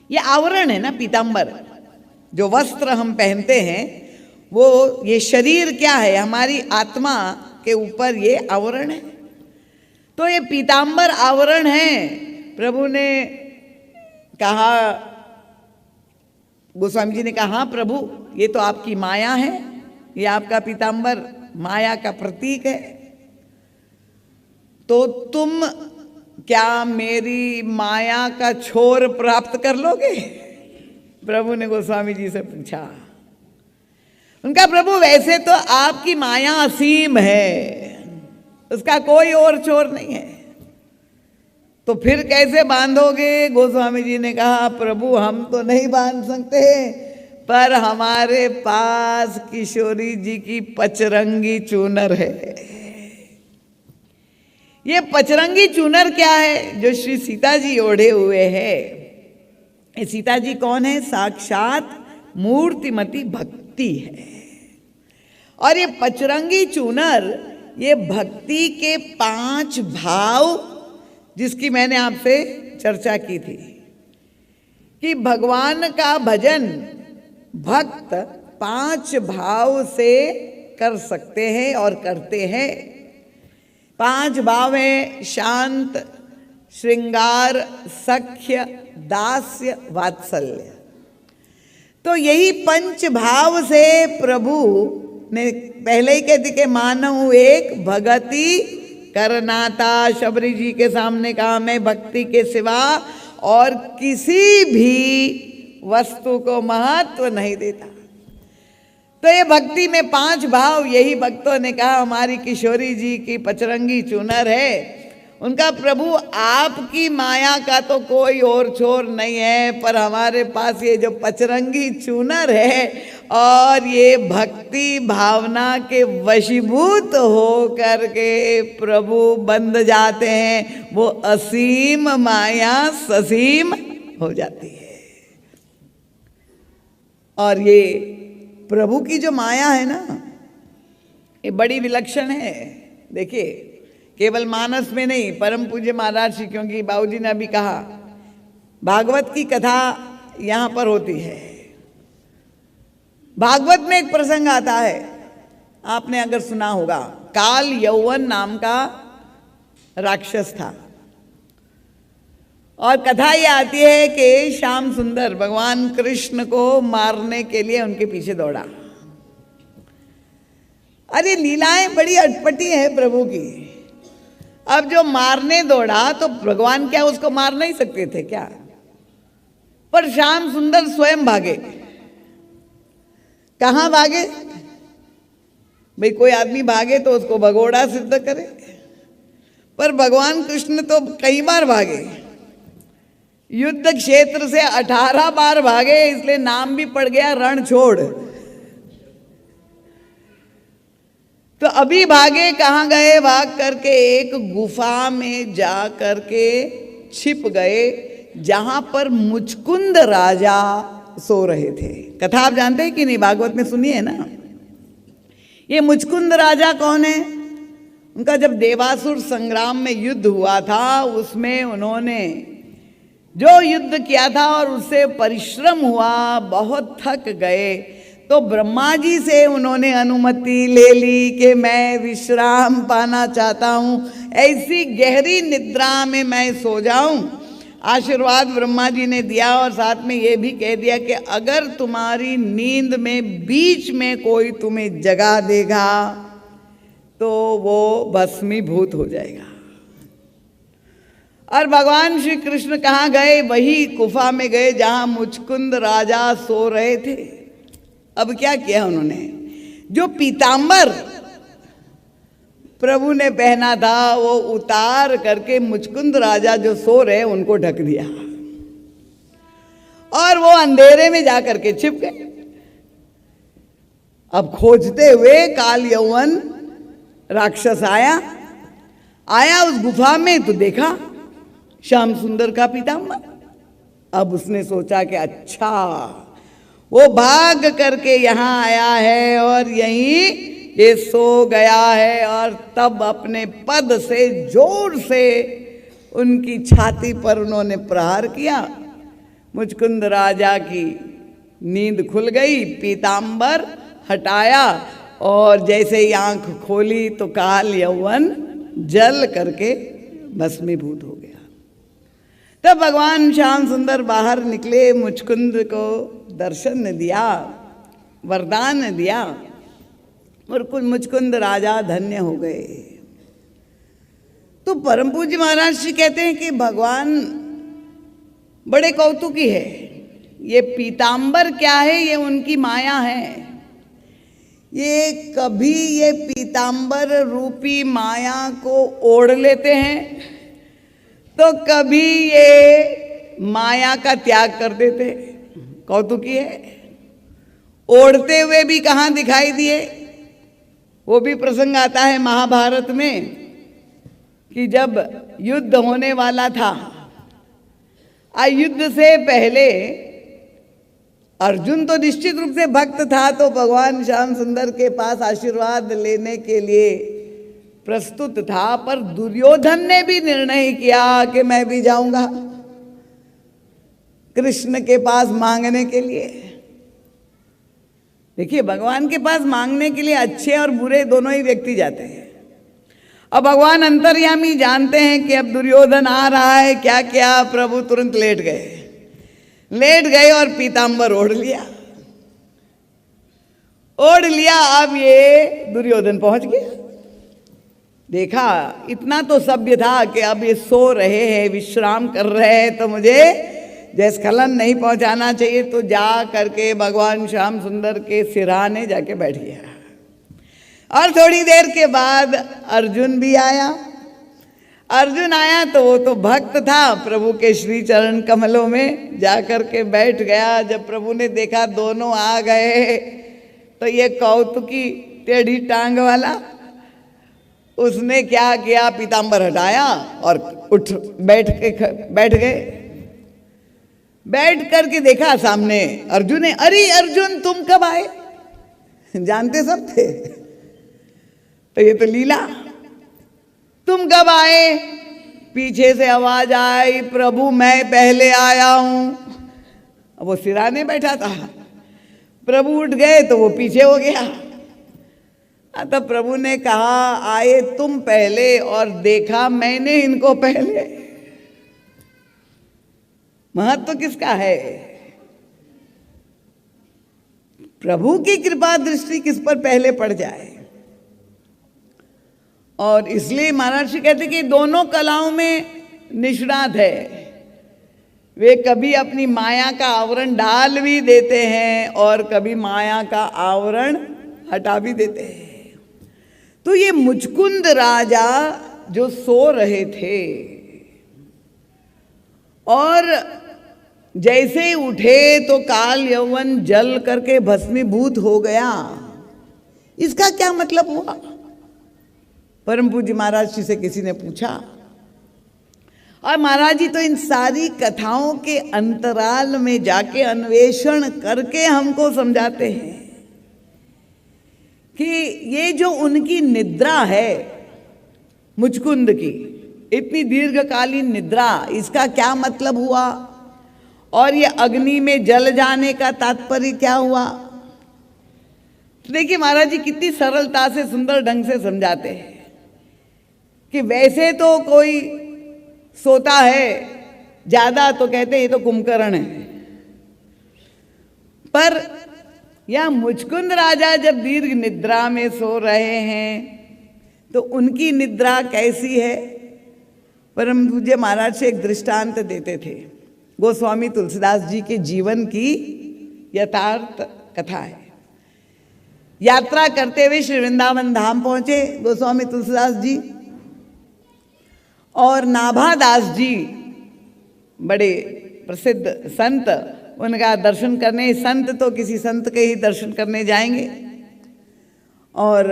ये आवरण है ना, पीतांबर जो वस्त्र हम पहनते हैं वो, ये शरीर क्या है, हमारी आत्मा के ऊपर ये आवरण है। तो ये पीतांबर आवरण है। प्रभु ने कहा, गोस्वामी जी ने कहा, हाँ प्रभु ये तो आपकी माया है, ये आपका पीतांबर माया का प्रतीक है, तो तुम क्या मेरी माया का छोर प्राप्त कर लोगे? प्रभु ने गोस्वामी जी से पूछा। उनका प्रभु वैसे तो आपकी माया असीम है, उसका कोई और छोर नहीं है, तो फिर कैसे बांधोगे? गोस्वामी जी ने कहा, प्रभु हम तो नहीं बांध सकते, पर हमारे पास किशोरी जी की पचरंगी चूनर है। ये पचरंगी चूनर क्या है? जो श्री सीता जी ओढ़े हुए है। ये सीता जी कौन है? साक्षात मूर्तिमती भक्ति है। और ये पचरंगी चूनर, ये भक्ति के 5 भाव, जिसकी मैंने आपसे चर्चा की थी कि भगवान का भजन भक्त 5 भाव से कर सकते हैं और करते हैं। 5 भाव हैं: शांत, श्रृंगार, सख्य, दास्य वात्सल्य। तो यही पंच भाव से प्रभु ने पहले ही कह दी कि मानव एक भगति करनाता। शबरी जी के सामने कहा मैं भक्ति के सिवा और किसी भी वस्तु को महत्व नहीं देता। तो ये भक्ति में 5 भाव, यही भक्तों ने कहा हमारी किशोरी जी की पचरंगी चूनर है। उनका प्रभु आपकी माया का तो कोई और छोर नहीं है, पर हमारे पास ये जो पचरंगी चूनर है और ये भक्ति भावना के वशीभूत हो करके प्रभु बंध जाते हैं, वो असीम माया ससीम हो जाती है। और ये प्रभु की जो माया है ना, ये बड़ी विलक्षण है। देखिए, केवल मानस में नहीं, परम पूज्य महाराज श्री, क्योंकि बाबूजी ने अभी कहा भागवत की कथा यहाँ पर होती है। भागवत में एक प्रसंग आता है, आपने अगर सुना होगा, काल यौवन नाम का राक्षस था। और कथा ये आती है कि श्याम सुंदर भगवान कृष्ण को मारने के लिए उनके पीछे दौड़ा। अरे लीलाएं बड़ी अटपटी है प्रभु की। अब जो मारने दौड़ा तो भगवान क्या उसको मार नहीं सकते थे क्या? पर श्याम सुंदर स्वयं भागे। कहां भागे? भाई कोई आदमी भागे तो उसको भगोड़ा सिद्ध करे, पर भगवान कृष्ण तो कई बार भागे। युद्ध क्षेत्र से 18 बार भागे, इसलिए नाम भी पड़ गया रण छोड़। तो अभी भागे, कहाँ गए? भाग करके एक गुफा में जा करके छिप गए, जहां पर मुचकुंद राजा सो रहे थे। कथा आप जानते हैं कि नहीं? भागवत में सुनी है ना। ये मुचकुंद राजा कौन है? उनका जब देवासुर संग्राम में युद्ध हुआ था, उसमें उन्होंने जो युद्ध किया था और उससे परिश्रम हुआ, बहुत थक गए, तो ब्रह्मा जी से उन्होंने अनुमति ले ली कि मैं विश्राम पाना चाहता हूँ, ऐसी गहरी निद्रा में मैं सो जाऊं। आशीर्वाद ब्रह्मा जी ने दिया और साथ में ये भी कह दिया कि अगर तुम्हारी नींद में बीच में कोई तुम्हें जगा देगा तो वो भस्मीभूत हो जाएगा। और भगवान श्री कृष्ण कहाँ गए? वही गुफा में गए जहां मुचकुंद राजा सो रहे थे। अब क्या किया उन्होंने? जो पीतांबर प्रभु ने पहना था वो उतार करके मुचकुंद राजा जो सो रहे उनको ढक दिया, और वो अंधेरे में जाकर के छिप गए। अब खोजते हुए काल यौवन राक्षस आया उस गुफा में, तो देखा श्याम सुंदर का पीतांबर। अब उसने सोचा कि अच्छा, वो भाग करके यहाँ आया है और यहीं ये सो गया है, और तब अपने पद से जोर से उनकी छाती पर उन्होंने प्रहार किया। मुचकुंद राजा की नींद खुल गई, पीतांबर हटाया, और जैसे ही आंख खोली तो काल यौवन जल करके भस्मीभूत हो गया। तब भगवान श्याम सुंदर बाहर निकले, मुचकुंद को दर्शन दिया, वरदान दिया, और मुचकुंद राजा धन्य हो गए। तो परम पूज्य महाराज जी कहते हैं कि भगवान बड़े कौतुकी है। ये पीतांबर क्या है? ये उनकी माया है। ये कभी ये पीतांबर रूपी माया को ओढ़ लेते हैं, तो कभी ये माया का त्याग कर देते। कौतुकी है। ओढ़ते हुए भी कहाँ दिखाई दिए? वो भी प्रसंग आता है महाभारत में कि जब युद्ध होने वाला था, युद्ध से पहले अर्जुन तो निश्चित रूप से भक्त था, तो भगवान श्याम सुंदर के पास आशीर्वाद लेने के लिए प्रस्तुत था, पर दुर्योधन ने भी निर्णय किया कि मैं भी जाऊंगा कृष्ण के पास मांगने के लिए। देखिए, भगवान के पास मांगने के लिए अच्छे और बुरे दोनों ही व्यक्ति जाते हैं। अब भगवान अंतर्यामी जानते हैं कि अब दुर्योधन आ रहा है, क्या क्या प्रभु तुरंत लेट गए। लेट गए और पीतांबर ओढ़ लिया। अब ये दुर्योधन पहुंच गया। देखा इतना तो सभ्य था कि अब ये सो रहे हैं, विश्राम कर रहे हैं, तो मुझे जय स्खलन नहीं पहुंचाना चाहिए, तो जा करके भगवान श्याम सुंदर के सिरहाने जाके बैठ गया। और थोड़ी देर के बाद अर्जुन भी आया। अर्जुन आया तो वो तो भक्त था, प्रभु के श्री चरण कमलों में जाकर के बैठ गया। जब प्रभु ने देखा दोनों आ गए तो ये कौतुकी टेढ़ी टांग वाला, उसने क्या किया, पीतांबर हटाया और बैठ गए। बैठ करके देखा सामने अर्जुन है। अरे अर्जुन तुम कब आए? जानते सब थे, तो ये तो लीला। तुम कब आए? पीछे से आवाज आई, प्रभु मैं पहले आया हूं। अब वो सिराने बैठा था, प्रभु उठ गए तो वो पीछे हो गया। तब प्रभु ने कहा आए तुम पहले और देखा मैंने इनको पहले। महत्व किसका है? प्रभु की कृपा दृष्टि किस पर पहले पड़ जाए। और इसलिए महर्षि कहते कि दोनों कलाओं में निष्णात है। वे कभी अपनी माया का आवरण डाल भी देते हैं और कभी माया का आवरण हटा भी देते हैं। तो ये मुचकुंद राजा जो सो रहे थे और जैसे उठे तो काल यौवन जल करके भस्मीभूत हो गया, इसका क्या मतलब हुआ? परम पूज्य महाराज जी से किसी ने पूछा, और महाराज जी तो इन सारी कथाओं के अंतराल में जाके अन्वेषण करके हमको समझाते हैं कि ये जो उनकी निद्रा है मुचकुंद की, इतनी दीर्घकालीन निद्रा, इसका क्या मतलब हुआ? और ये अग्नि में जल जाने का तात्पर्य क्या हुआ? तो देखिए महाराज जी कितनी सरलता से सुंदर ढंग से समझाते हैं कि वैसे तो कोई सोता है ज्यादा तो कहते हैं ये तो कुंभकर्ण है, पर यह मुचकुंद राजा जब दीर्घ निद्रा में सो रहे हैं तो उनकी निद्रा कैसी है? परम पूज्य महाराज से एक दृष्टांत देते थे। गोस्वामी तुलसीदास जी के जीवन की यथार्थ कथा है। यात्रा करते हुए श्री वृंदावन धाम पहुंचे गोस्वामी तुलसीदास जी, और नाभादास जी बड़े प्रसिद्ध संत, उनका दर्शन करने, संत तो किसी संत के ही दर्शन करने जाएंगे। और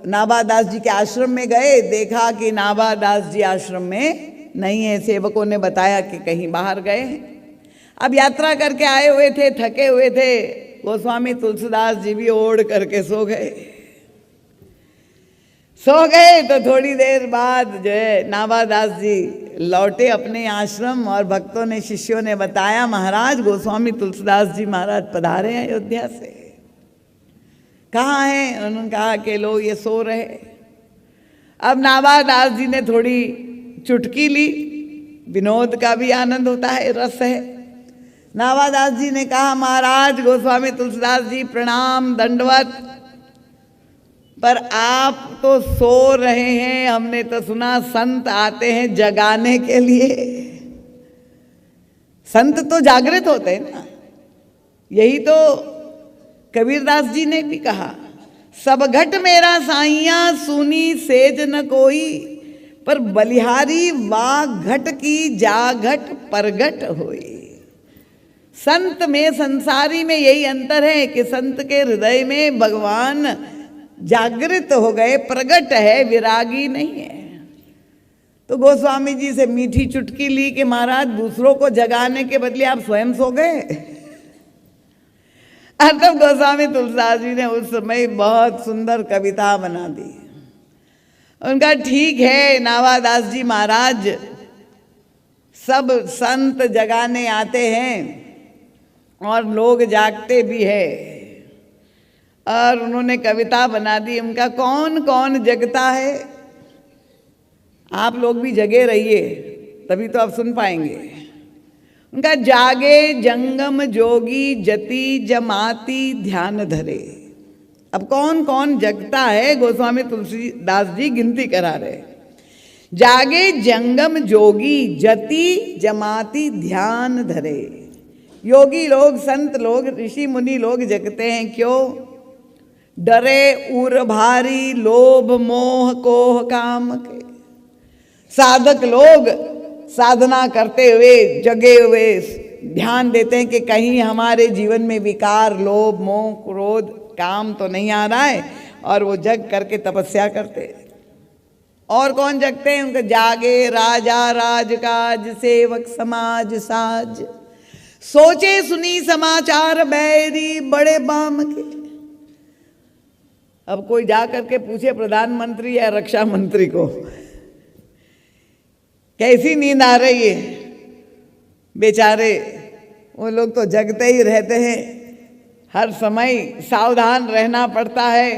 नाभादास जी के आश्रम में गए, देखा कि नाभादास जी आश्रम में नहीं है, सेवकों ने बताया कि कहीं बाहर गए हैं। अब यात्रा करके आए हुए थे, थके हुए थे, गोस्वामी तुलसीदास जी भी ओढ़ करके सो गए। तो थोड़ी देर बाद जो है नाभादास जी लौटे अपने आश्रम, और भक्तों ने, शिष्यों ने बताया महाराज गोस्वामी तुलसीदास जी महाराज पधारे हैं अयोध्या से। कहाँ हैं? उन्होंने कहा कि लो ये सो रहे। अब नाभादास जी ने थोड़ी चुटकी ली, विनोद का भी आनंद होता है, रस है। नाभादास जी ने कहा महाराज गोस्वामी तुलसीदास जी प्रणाम दंडवत, पर आप तो सो रहे हैं, हमने तो सुना संत आते हैं जगाने के लिए। संत तो जागृत होते हैं ना, यही तो कबीरदास जी ने भी कहा, सब घट मेरा साइया सुनी सेज न कोई, पर बलिहारी वा घट की जाघट परघट होई। संत में, संसारी में यही अंतर है कि संत के हृदय में भगवान जागृत हो गए, प्रगट है, विरागी नहीं है। तो गोस्वामी जी से मीठी चुटकी ली कि महाराज दूसरों को जगाने के बदले आप स्वयं सो गए। तब गोस्वामी तुलसीदास जी ने उस समय बहुत सुंदर कविता बना दी। उनका ठीक है नाभादास जी महाराज, सब संत जगाने आते हैं और लोग जागते भी है। और उन्होंने कविता बना दी, उनका कौन कौन जगता है। आप लोग भी जगे रहिए तभी तो आप सुन पाएंगे। उनका जागे जंगम जोगी जति जमाती ध्यान धरे। अब कौन कौन जगता है, गोस्वामी तुलसीदास जी गिनती करा रहे। जागे जंगम जोगी जति जमाती ध्यान धरे। योगी लोग, संत लोग, ऋषि मुनि लोग जगते हैं क्यों? डरे उर भारी लोभ मोह कोह काम के। साधक लोग साधना करते हुए जगे हुए ध्यान देते हैं कि कहीं हमारे जीवन में विकार लोभ मोह क्रोध काम तो नहीं आ रहा है, और वो जग करके तपस्या करते हैं। और कौन जगते हैं? उनके जागे राजा राजकाज सेवक समाज साज, सोचे सुनी समाचार बैरी बड़े बाम के। अब कोई जा करके पूछे प्रधानमंत्री या रक्षा मंत्री को कैसी नींद आ रही है, बेचारे वो लोग तो जगते ही रहते हैं। हर समय सावधान रहना पड़ता है,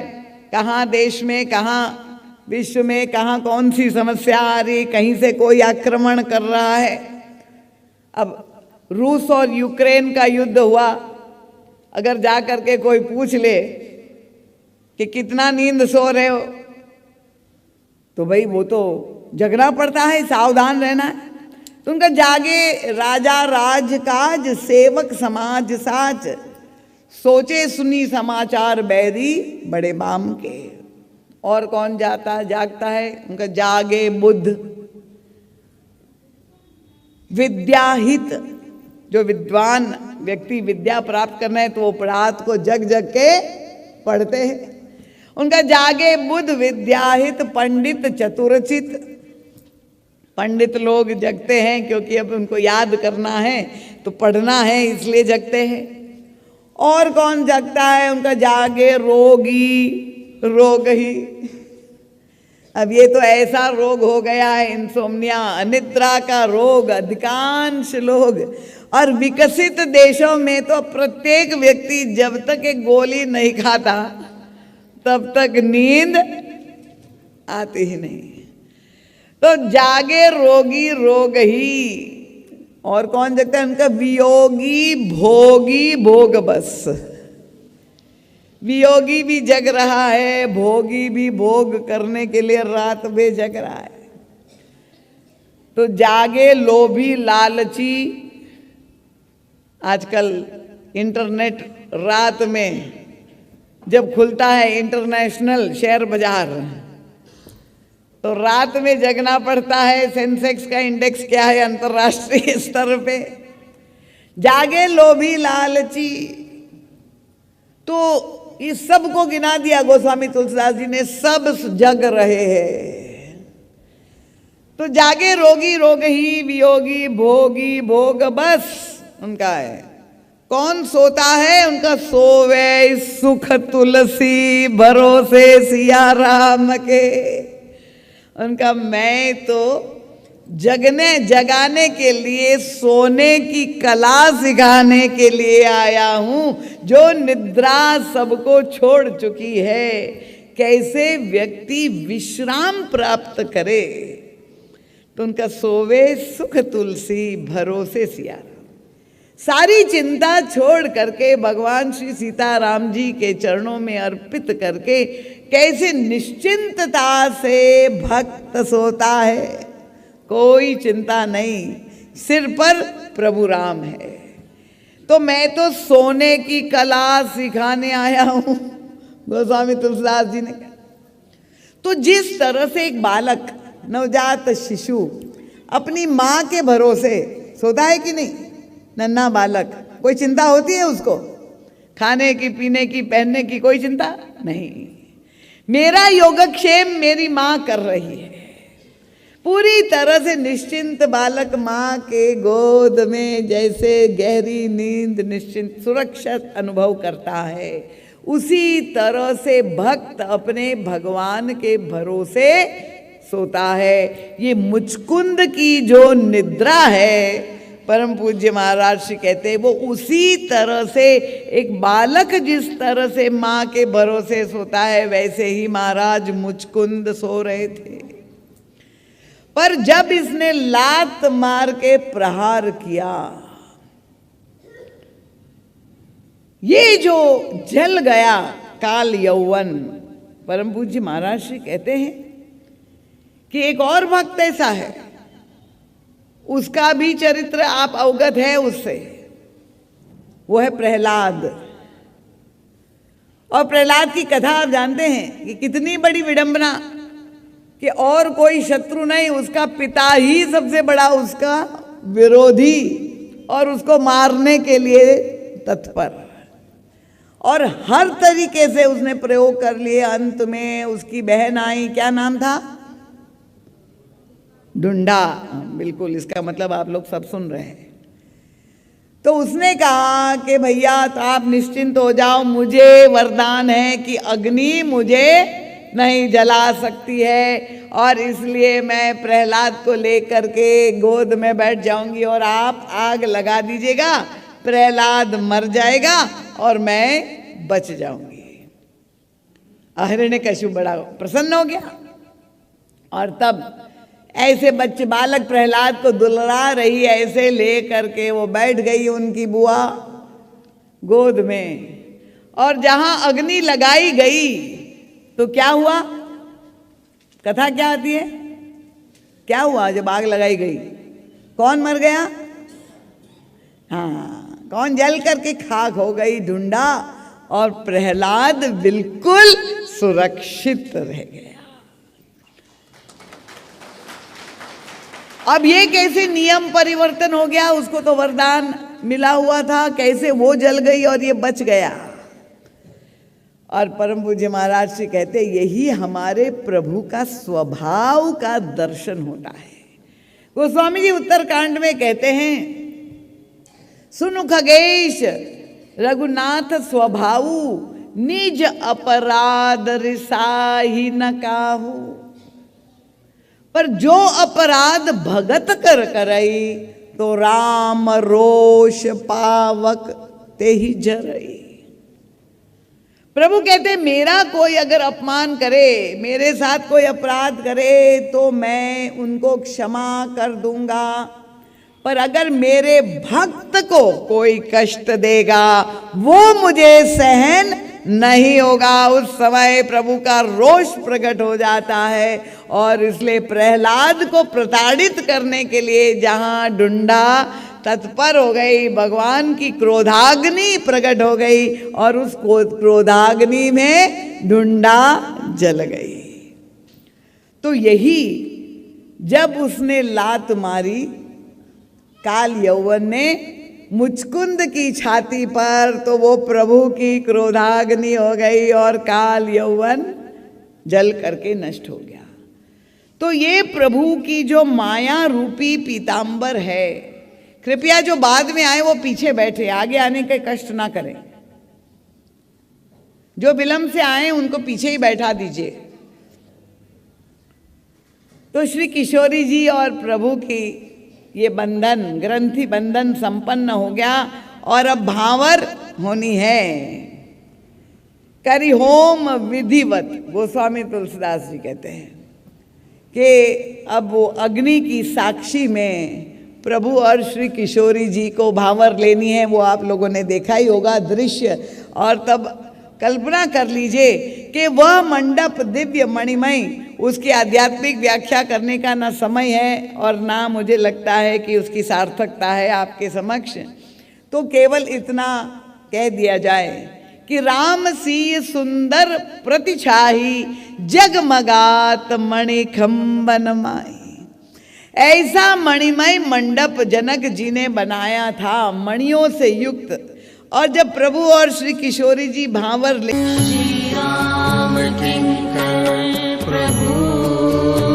कहाँ देश में, कहाँ विश्व में, कहाँ कौन सी समस्या आ रही, कहीं से कोई आक्रमण कर रहा है। अब रूस और यूक्रेन का युद्ध हुआ, अगर जा करके कोई पूछ ले कि कितना नींद सो रहे हो, तो भाई वो तो जगना पड़ता है, सावधान रहना है। तो उनका जागे राजा राजकाज सेवक समाज साच, सोचे सुनी समाचार बैरी बड़े बाम के। और कौन जागता है? उनका जागे बुद्ध विद्याहित, जो विद्वान व्यक्ति विद्या प्राप्त करना है तो वो रात को जग जग के पढ़ते हैं। उनका जागे बुद्ध विद्याहित पंडित चतुरचित। पंडित लोग जगते हैं क्योंकि अब उनको याद करना है तो पढ़ना है, इसलिए जगते हैं। और कौन जगता है? उनका जागे रोगी रोग ही। अब ये तो ऐसा रोग हो गया है इंसोम्निया, अनिद्रा का रोग अधिकांश लोग, और विकसित देशों में तो प्रत्येक व्यक्ति जब तक एक गोली नहीं खाता तब तक नींद आती ही नहीं। तो जागे रोगी रोग ही। और कौन जगता है? उनका वियोगी भोगी भोग बस। वियोगी भी जग रहा है, भोगी भी भोग करने के लिए रात में जग रहा है। तो जागे लोभी लालची। आजकल इंटरनेट रात में जब खुलता है इंटरनेशनल शेयर बाजार, तो रात में जगना पड़ता है। सेंसेक्स का इंडेक्स क्या है अंतर्राष्ट्रीय स्तर पे? जागे लोभी लालची। तो इस सब को गिना दिया गोस्वामी तुलसीदास जी ने, सब जग रहे हैं। तो जागे रोगी रोग ही, वियोगी भोगी भोग बस उनका है। कौन सोता है? उनका सोवे सुख तुलसी भरोसे सिया राम के। उनका मैं तो जगाने के लिए, सोने की कला सिखाने के लिए आया हूं, जो निद्रा सबको छोड़ चुकी है। कैसे व्यक्ति विश्राम प्राप्त करे? तो उनका सोवे सुख तुलसी भरोसे सिया। सारी चिंता छोड़ करके भगवान श्री सीताराम जी के चरणों में अर्पित करके कैसे निश्चिंतता से भक्त सोता है। कोई चिंता नहीं, सिर पर प्रभु राम है। तो मैं तो सोने की कला सिखाने आया हूं, गोस्वामी तुलसीदास जी ने कहा। तो जिस तरह से एक बालक, नवजात शिशु अपनी माँ के भरोसे सोता है कि नहीं, नन्हा बालक, कोई चिंता होती है उसको? खाने की, पीने की, पहनने की कोई चिंता नहीं। मेरा योगक्षेम मेरी माँ कर रही है। पूरी तरह से निश्चिंत बालक माँ के गोद में जैसे गहरी नींद निश्चिंत सुरक्षित अनुभव करता है, उसी तरह से भक्त अपने भगवान के भरोसे सोता है। ये मुचकुंद की जो निद्रा है, परम पूज्य महाराज श्री कहते हैं, वो उसी तरह से एक बालक जिस तरह से माँ के भरोसे सोता है, वैसे ही महाराज मुचकुंद सो रहे थे। पर जब इसने लात मार के प्रहार किया, ये जो जल गया काल यौवन, परम पूज्य महाराज श्री कहते हैं कि एक और भक्त ऐसा है, उसका भी चरित्र आप अवगत है उससे, वो है प्रहलाद। और प्रहलाद की कथा आप जानते हैं कि कितनी बड़ी विडंबना कि और कोई शत्रु नहीं, उसका पिता ही सबसे बड़ा उसका विरोधी और उसको मारने के लिए तत्पर, और हर तरीके से उसने प्रयोग कर लिए। अंत में उसकी बहन आई, क्या नाम था? ढूंढा। बिल्कुल, इसका मतलब आप लोग सब सुन रहे हैं। तो उसने कहा कि भैया तो आप निश्चिंत हो जाओ, मुझे वरदान है कि अग्नि मुझे नहीं जला सकती है, और इसलिए मैं प्रहलाद को लेकर के गोद में बैठ जाऊंगी और आप आग लगा दीजिएगा, प्रहलाद मर जाएगा और मैं बच जाऊंगी। हिरण्यकशिपु बड़ा प्रसन्न हो गया, और तब ऐसे बच्चे बालक प्रहलाद को दुलरा रही, ऐसे ले करके वो बैठ गई उनकी बुआ गोद में। और जहां अग्नि लगाई गई तो क्या हुआ? कथा क्या आती है? क्या हुआ जब आग लगाई गई? कौन मर गया? हाँ, कौन जल करके खाक हो गई? ढूंढा। और प्रहलाद बिल्कुल सुरक्षित रह गया। अब ये कैसे नियम परिवर्तन हो गया? उसको तो वरदान मिला हुआ था, कैसे वो जल गई और ये बच गया? और परम पूज्य महाराज जी कहते यही हमारे प्रभु का स्वभाव का दर्शन होता है। गोस्वामी जी उत्तरकांड में कहते हैं, सुनु खगेश रघुनाथ स्वभावु, निज अपराध रिसाही न काहू। पर जो अपराध भगत कर करई, तो राम रोष पावक ते ही जरई। प्रभु कहते मेरा कोई अगर अपमान करे, मेरे साथ कोई अपराध करे, तो मैं उनको क्षमा कर दूंगा, पर अगर मेरे भक्त को कोई कष्ट देगा वो मुझे सहन नहीं होगा। उस समय प्रभु का रोष प्रकट हो जाता है, और इसलिए प्रहलाद को प्रताड़ित करने के लिए जहां ढूंढा तत्पर हो गई, भगवान की क्रोधाग्नि प्रकट हो गई, और उस क्रोधाग्नि में ढूंढा जल गई। तो यही जब उसने लात मारी काल यौवन ने मुचकुंद की छाती पर, तो वो प्रभु की क्रोधाग्नि हो गई और काल यौवन जल करके नष्ट हो गया। तो ये प्रभु की जो माया रूपी पीतांबर है, कृपया जो बाद में आए वो पीछे बैठे, आगे आने के कष्ट ना करें। जो विलंब से आए उनको पीछे ही बैठा दीजिए। तो श्री किशोरी जी और प्रभु की ये बंधन, ग्रंथि बंधन संपन्न हो गया, और अब भावर होनी है। करी होम विधिवत, गोस्वामी तुलसीदास जी कहते हैं कि अब वो अग्नि की साक्षी में प्रभु और श्री किशोरी जी को भावर लेनी है। वो आप लोगों ने देखा ही होगा दृश्य, और तब कल्पना कर लीजिए कि वह मंडप दिव्य मणिमय, उसकी आध्यात्मिक व्याख्या करने का ना समय है और ना मुझे लगता है कि उसकी सार्थकता है आपके समक्ष। तो केवल इतना कह दिया जाए कि राम सी सुंदर प्रतिछाही, जगमगात मणिखंबन माई। ऐसा मणिमय मंडप जनक जी ने बनाया था, मणियों से युक्त। और जब प्रभु और श्री किशोरी जी भावर ले, श्री राम किंकर प्रभु